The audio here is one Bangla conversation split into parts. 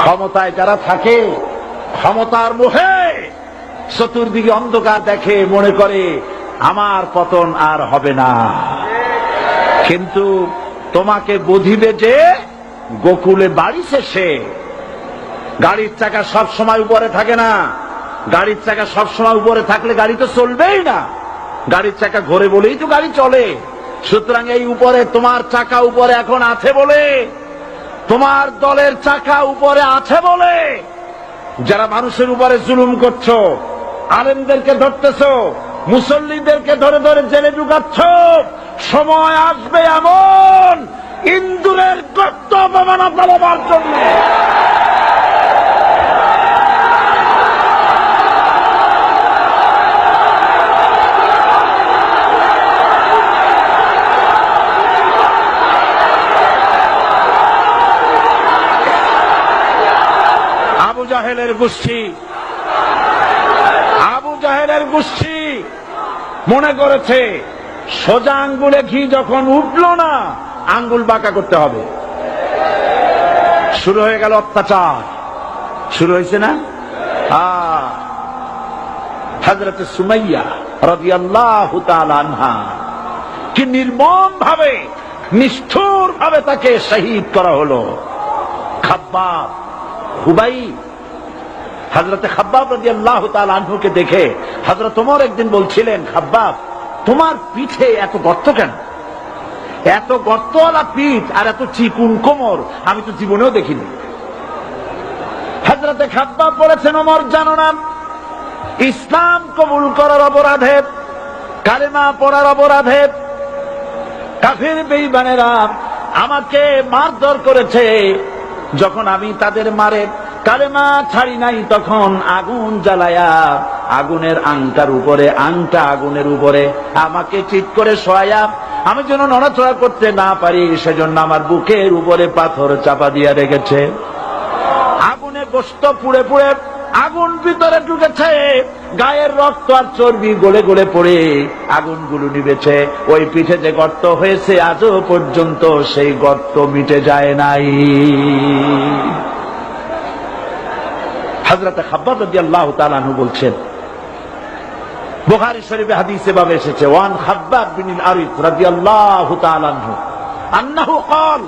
ক্ষমতায় যারা থাকে, ক্ষমতার মোহে চতুর্দিকে অন্ধকার দেখে, মনে করে আমার পতন আর হবে না। কিন্তু তোমাকে বুঝিবে যে গোকুলে বাড়ি শেষে। গাড়ির চাকা সব সময় উপরে থাকে না। গাড়ির চাকা সব সময় উপরে থাকলে গাড়ি তো চলবেই না। গাড়ির চাকা ঘোরে বলেই তো গাড়ি চলে। সুতরাং এই উপরে তোমার চাকা উপরে এখন আছে বলে, তোমার দলের চাকা উপরে আছে বলে যারা মানুষের উপরে জুলুম করছো, আলেমদেরকে ধরতেছো, মুসল্লিদেরকে ধরে ধরে জেলে ঢুকাচ্ছ, সময় আসবে এমন ইন্দুরের গর্ত অপমানা পালাবার জন্য। আবু জাহেলের গোষ্ঠী মনে করেছে সোজা আঙ্গুলে ঘি যখন উঠল না, আঙ্গুল বাঁকা করতে হবে। শুরু হয়ে গেল অত্যাচার, শুরু হয়েছে না। হযরত সুমাইয়া রাদিয়াল্লাহু তাআলা আনহা কি নির্মম ভাবে, নিষ্ঠুর ভাবে তাকে শহীদ করা হলো। খাব্বাব, হুবাইব, হযরত খাব্বাব রাদিয়াল্লাহু তাআলা আনহুকে দেখে হযরত ওমর একদিন বলছিলেন, খাব্বাব তোমার পিঠে এত গর্ত কেন? এত গর্তওয়ালা পিঠ আর এত চিকুন কোমর আমি তো জীবনেও দেখিনি। হযরত খাব্বাব বলেছেন, ওমর জানো না, ইসলাম কবুল করার অপরাধে, কালেমা পড়ার অপরাধে কাফির বেঈমানেরা আমাকে মারধর করেছে। যখন আমি তাদের মারে কালেমা ছাড়ি নাই, তখন আগুন জ্বালায়া আগুনের আংটার উপরে, আংটা আগুনের উপরে আমাকে চিৎ করে শোয়ায়া, আমি যেন নড়াচড়া করতে না পারি সেজন্য আমার বুকের উপরে পাথর চাপা দিয়ে রেখেছে। আগুনে গোশত পুড়ে পুড়ে আগুন ভিতরে ঢুকেছে, গায়ের রক্ত আর চর্বি গলে গলে পড়ে আগুনগুলো নিবেছে। ওই পিঠে যে গর্ত হয়েছে আজও পর্যন্ত সেই গর্ত মিটে যায় নাই। হযরত খাব্বাব রাদিয়াল্লাহু তাআলা আনহু বলছেন, বুখারী শরীফে হাদিসে ভাবে এসেছে, ওয়ান খাব্বাব বিন আরিদ রাদিয়াল্লাহু তাআলা আনহু আন্নাহু ক্বাল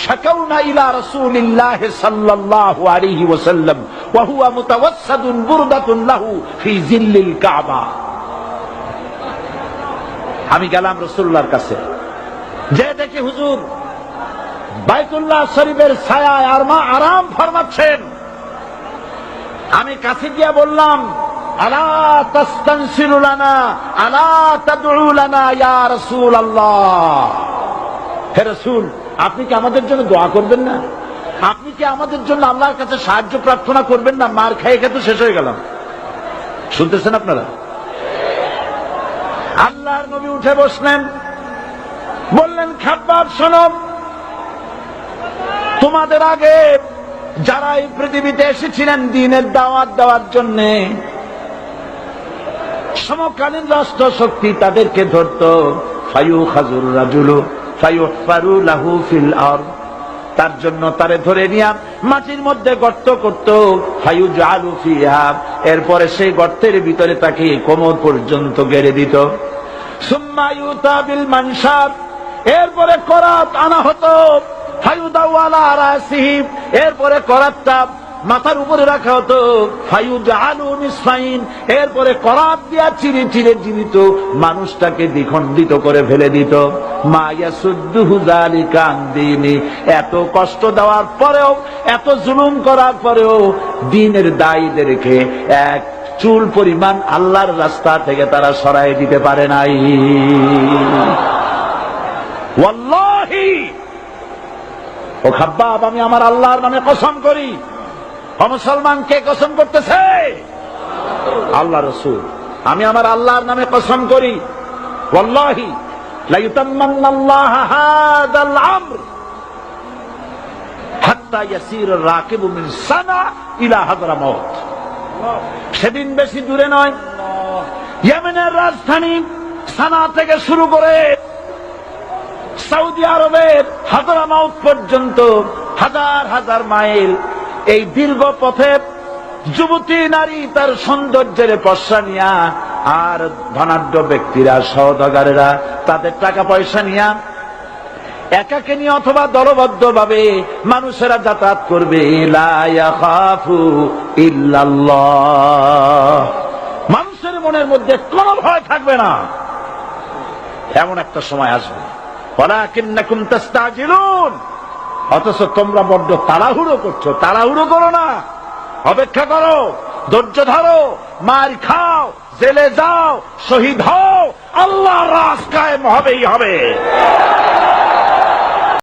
শাকাউনা ইলা রাসূলিল্লাহ সাল্লাল্লাহু আলাইহি ওয়াসাল্লাম ওয়া হুয়া মুতাওয়াসসাদুন বুরদাতুন লাহু ফি জিল্লিল কাবা। আমি গেলাম রাসূলুল্লাহর কাছে, যে দেখি হুজুর বাইতুল্লাহ শরীফের ছায়ায় আরাম ফরমাচ্ছেন। আমি কাছে গিয়ে বললাম, আলা তাস্তানসিরু লানা আলা তাদউ লানা ইয়া রাসূলুল্লাহ। হে রাসূল, আপনি কি আমাদের জন্য দোয়া করবেন না? আপনি কি আমাদের জন্য আল্লাহর কাছে সাহায্য প্রার্থনা করবেন না? মার খেয়ে খেতে শেষ হয়ে গেলাম। শুনতেছেন আপনারা? আল্লাহর নবী উঠে বসলেন, বললেন, খাব্বাব শোনো, তোমাদের আগে যারা এই পৃথিবীতে এসেছিলেন দ্বীনের দাওয়াত দেওয়ার জন্য, সমকালীন রাষ্ট্র শক্তি তাদেরকে ধরত, ফায়ুখাজুর রাজুলু ফায়ুহফারু লাহু ফিল আরদ, তার জন্য তারে ধরে নিয়া মাটির মধ্যে গর্ত করত, ফায়ুজআলু ফিহা, এরপরে সেই গর্তের ভিতরে তাকে কোমর পর্যন্ত গেড়ে দিত। সুম্মা ইউতা বিল মানশার, এরপরে করাত আনা হতো, ফায়ুদাউ আলা রাসিহি, এরপরে করাতটা মাথার উপরে রাখা হতো, ফায়ুজআলু নিসফাইন, এরপরে করাত দিয়া চিরে চিরে জীবিত মানুষটাকে দ্বিখণ্ডিত করে ফেলে দিত। মা ইয়াসুদ্দুহু যালিকা আন দীনি, এত কষ্ট দেওয়ার পরেও, এত জুলুম করার পরেও দ্বীনের দায়ীদেরকে এক চুল পরিমাণ আল্লাহর রাস্তা থেকে তারা সরায় দিতে পারে নাই। ওয়াল্লাহি, ও খাব্বাব, আমি আমার আল্লাহর নামে কসম করি। মুসলমান কে কসম করতেছে? আল্লাহ রাসূল। আমি আমার আল্লাহর নামে কসম করি, ওয়াল্লাহি লা ইউতাম্মান্নাল্লাহু হাযাল আমর হাত্তা ইয়াসির রাকিবু মিন সানা ইলা হাদরামাউত। সেদিন বেশি দূরে নয়, ইয়েমেনের রাজধানী সানা থেকে শুরু করে সৌদি আরবের হাদরামাউত পর্যন্ত হাজার হাজার মাইল এই দীর্ঘ পথে যুবতী নারী তার সৌন্দর্যের পশ্চা নিয়া, আর ধনাঢ্য ব্যক্তিরা সওদাগারেরা তাদের টাকা পয়সা নিয়া একাকে নিয়ে অথবা দলবদ্ধ ভাবে মানুষেরা যাতায়াত করবে। লা ইয়াখাফু ইল্লাল্লাহ, মানুষের মনের মধ্যে কোনো ভয় থাকবে না। এমন একটা সময় আসবে, ওয়ালাকিন্নাকুম তাস্তাজিলুন, অথচ তোমরা বড্ড তাড়াহুড়ো করছো। তাড়াহুড়ো করো না, অপেক্ষা করো, ধৈর্য ধরো, মার খাও, জেলে যাও, শহীদ হও, আল্লাহর রাজ কায়েম হবেই হবে।